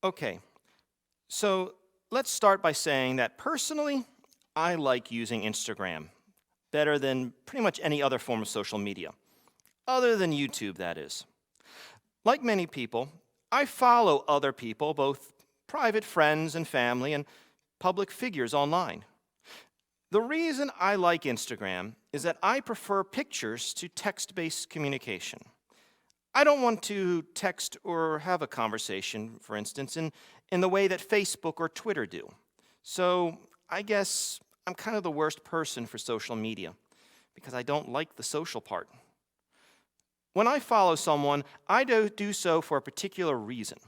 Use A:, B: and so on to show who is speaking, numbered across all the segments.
A: Okay, so let's start by saying that personally, I like using Instagram better than pretty much any other form of social media, other than YouTube, that is. Like many people, I follow other people, both private friends and family, and public figures online. The reason I like Instagram is that I prefer pictures to text-based communication. I don't want to text or have a conversation, for instance, in the way that Facebook or Twitter do. So I guess I'm kind of the worst person for social media because I don't like the social part. When I follow someone, I do so for a particular reason.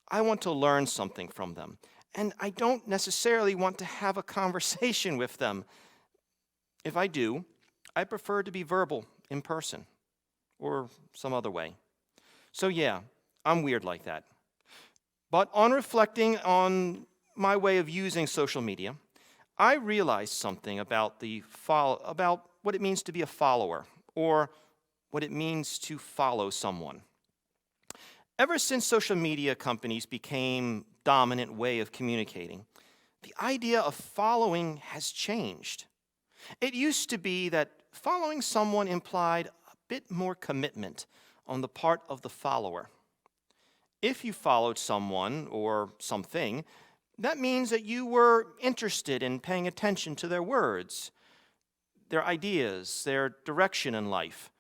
A: I want to learn something from them, and I don't necessarily want to have a conversation with them. If I do, I prefer to be verbal in person or some other way. So yeah, I'm weird like that. But on reflecting on my way of using social media, I realized something about about what it means to be a follower, or what it means to follow someone. Ever since social media companies became dominant way of communicating, the idea of following has changed. It used to be that following someone implied a bit more commitment on the part of the follower. If you followed someone or something, that means that you were interested in paying attention to their words, their ideas, their direction in life.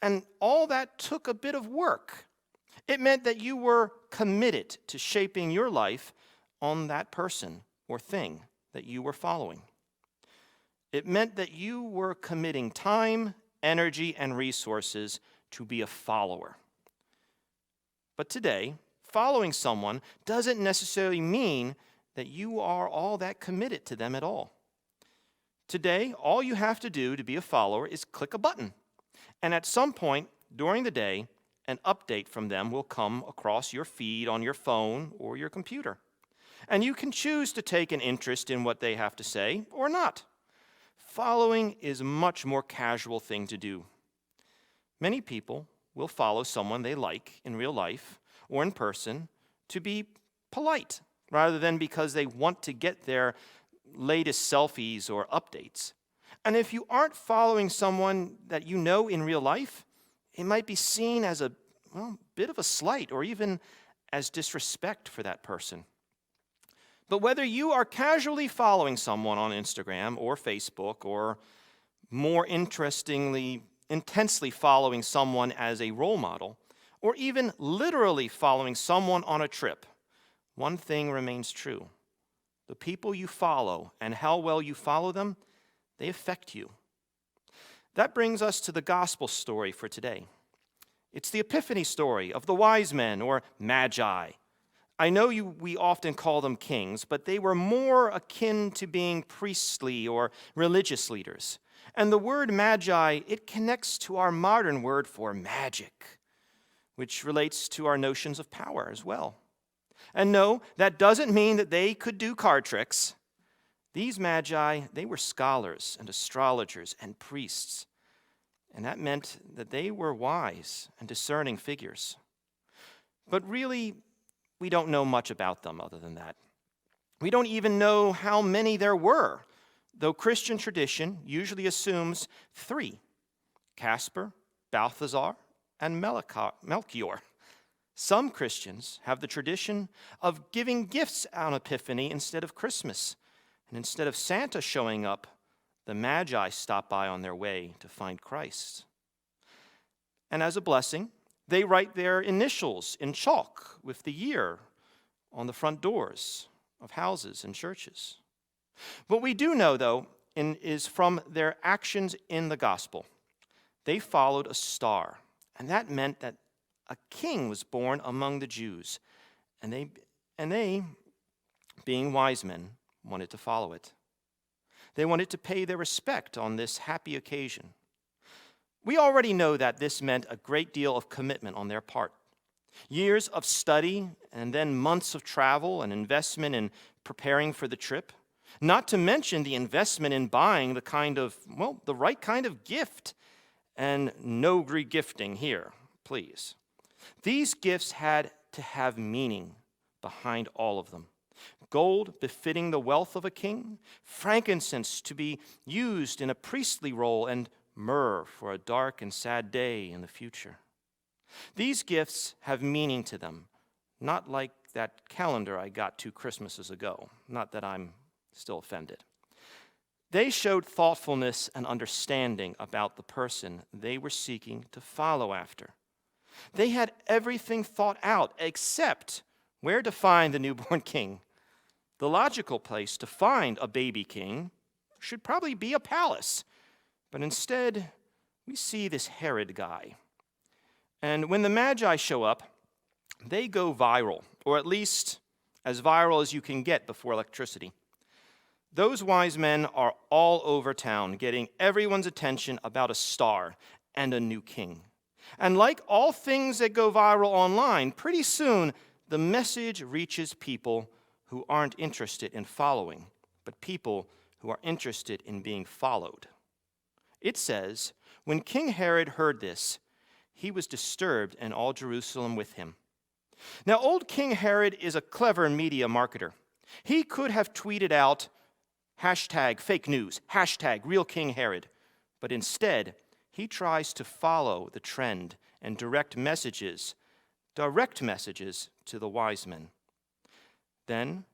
A: And all that took a bit of work. It meant that you were committed to shaping your life on that person or thing that you were following. It meant that you were committing time, energy, and resources to be a follower. But today, following someone doesn't necessarily mean that you are all that committed to them at all. Today, all you have to do to be a follower is click a button. And at some point during the day, an update from them will come across your feed on your phone or your computer. And you can choose to take an interest in what they have to say or not. Following is a much more casual thing to do. Many people will follow someone they like in real life or in person to be polite, rather than because they want to get their latest selfies or updates. And if you aren't following someone that you know in real life, it might be seen as a bit of a slight or even as disrespect for that person. But whether you are casually following someone on Instagram or Facebook, or more intensely following someone as a role model, or even literally following someone on a trip, one thing remains true. The people you follow and how well you follow them, they affect you. That brings us to the gospel story for today. It's the Epiphany story of the wise men, or magi. I know we often call them kings, but they were more akin to being priestly or religious leaders. And the word magi, it connects to our modern word for magic, which relates to our notions of power as well. And no, that doesn't mean that they could do card tricks. These magi, they were scholars and astrologers and priests. And that meant that they were wise and discerning figures. But really, we don't know much about them other than that. We don't even know how many there were, though Christian tradition usually assumes 3: Casper, Balthazar, and Melchior. Some Christians have the tradition of giving gifts on Epiphany instead of Christmas. And instead of Santa showing up, the Magi stop by on their way to find Christ. And as a blessing, they write their initials in chalk with the year on the front doors of houses and churches. What we do know, though, is from their actions in the gospel. They followed a star, and that meant that a king was born among the Jews, and they, being wise men, wanted to follow it. They wanted to pay their respect on this happy occasion. We already know that this meant a great deal of commitment on their part. Years of study and then months of travel and investment in preparing for the trip. Not to mention the investment in buying the right kind of gift. And no regifting here, please. These gifts had to have meaning behind all of them. Gold befitting the wealth of a king, frankincense to be used in a priestly role, and myrrh for a dark and sad day in the future. These gifts have meaning to them, not like that calendar I got 2 Christmases ago, not that I'm still offended. They showed thoughtfulness and understanding about the person they were seeking to follow after. They had everything thought out except where to find the newborn king. The logical place to find a baby king should probably be a palace, but instead we see this Herod guy. And when the Magi show up, they go viral, or at least as viral as you can get before electricity. Those wise men are all over town, getting everyone's attention about a star and a new king. And like all things that go viral online, pretty soon the message reaches people who aren't interested in following, but people who are interested in being followed. It says, when King Herod heard this, he was disturbed, and all Jerusalem with him. Now, old King Herod is a clever media marketer. He could have tweeted out, #fake news, #real King Herod. But instead, he tries to follow the trend and direct messages to the wise men. Then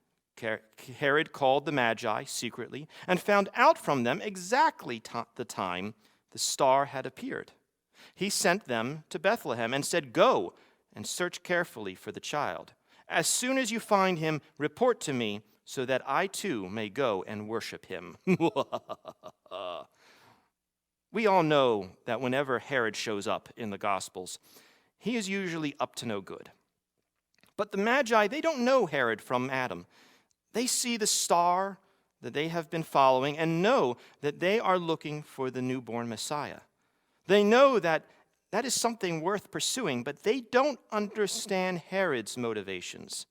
A: Herod called the Magi secretly and found out from them exactly the time the star had appeared. He sent them to Bethlehem and said, "Go and search carefully for the child. As soon as you find him, report to me so that I too may go and worship him." We all know that whenever Herod shows up in the Gospels, he is usually up to no good. But the Magi, they don't know Herod from Adam. They see the star that they have been following and know that they are looking for the newborn Messiah. They know that that is something worth pursuing, but they don't understand Herod's motivations.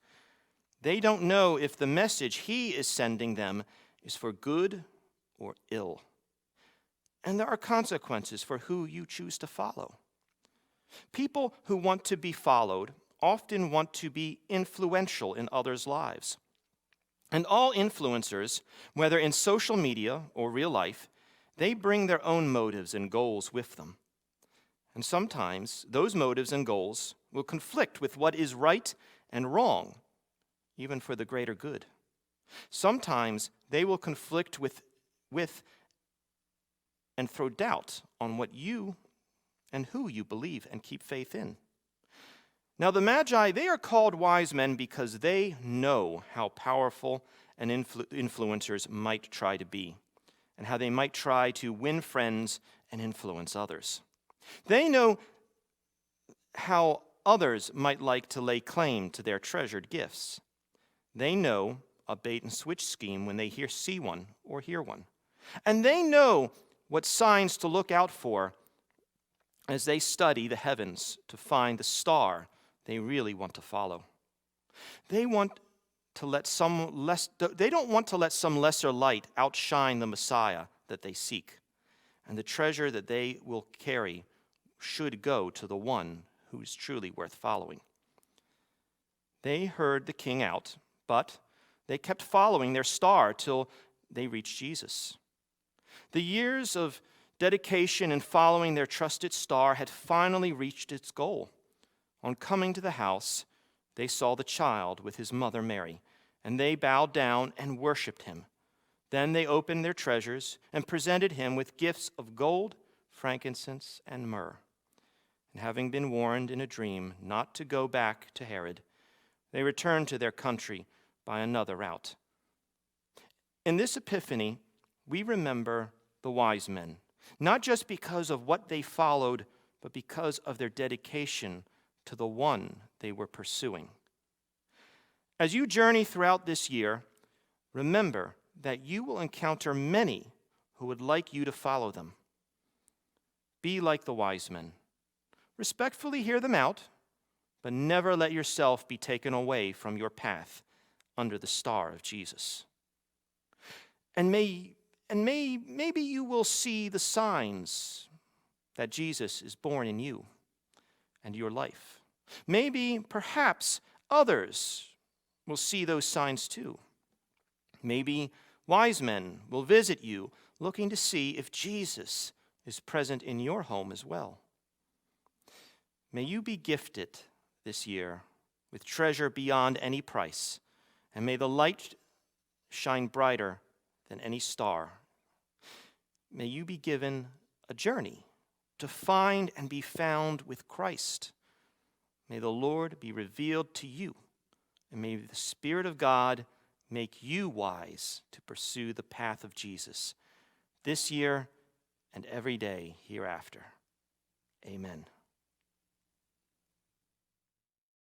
A: They don't know if the message he is sending them is for good or ill. And there are consequences for who you choose to follow. People who want to be followed often want to be influential in others' lives. And all influencers, whether in social media or real life, they bring their own motives and goals with them. And sometimes those motives and goals will conflict with what is right and wrong, even for the greater good. Sometimes they will conflict with and throw doubt on what you and who you believe and keep faith in. Now the Magi, they are called wise men because they know how powerful and influencers might try to be, and how they might try to win friends and influence others. They know how others might like to lay claim to their treasured gifts. They know a bait-and-switch scheme when they see one or hear one. And they know what signs to look out for as they study the heavens to find the star they really want to follow. They don't want to let some lesser light outshine the Messiah that they seek. And the treasure that they will carry should go to the one who is truly worth following. They heard the king out, but they kept following their star till they reached Jesus. The years of dedication in following their trusted star had finally reached its goal. On coming to the house, they saw the child with his mother Mary, and they bowed down and worshiped him. Then they opened their treasures and presented him with gifts of gold, frankincense, and myrrh. And having been warned in a dream not to go back to Herod, they returned to their country by another route. In this epiphany, we remember the wise men, not just because of what they followed, but because of their dedication to the one they were pursuing. As you journey throughout this year, remember that you will encounter many who would like you to follow them. Be like the wise men. Respectfully hear them out, but never let yourself be taken away from your path under the star of Jesus. And maybe you will see the signs that Jesus is born in you and your life. Maybe, perhaps, others will see those signs too. Maybe wise men will visit you looking to see if Jesus is present in your home as well. May you be gifted this year with treasure beyond any price, and may the light shine brighter than any star. May you be given a journey to find and be found with Christ. May the Lord be revealed to you, and may the Spirit of God make you wise to pursue the path of Jesus this year and every day hereafter. Amen.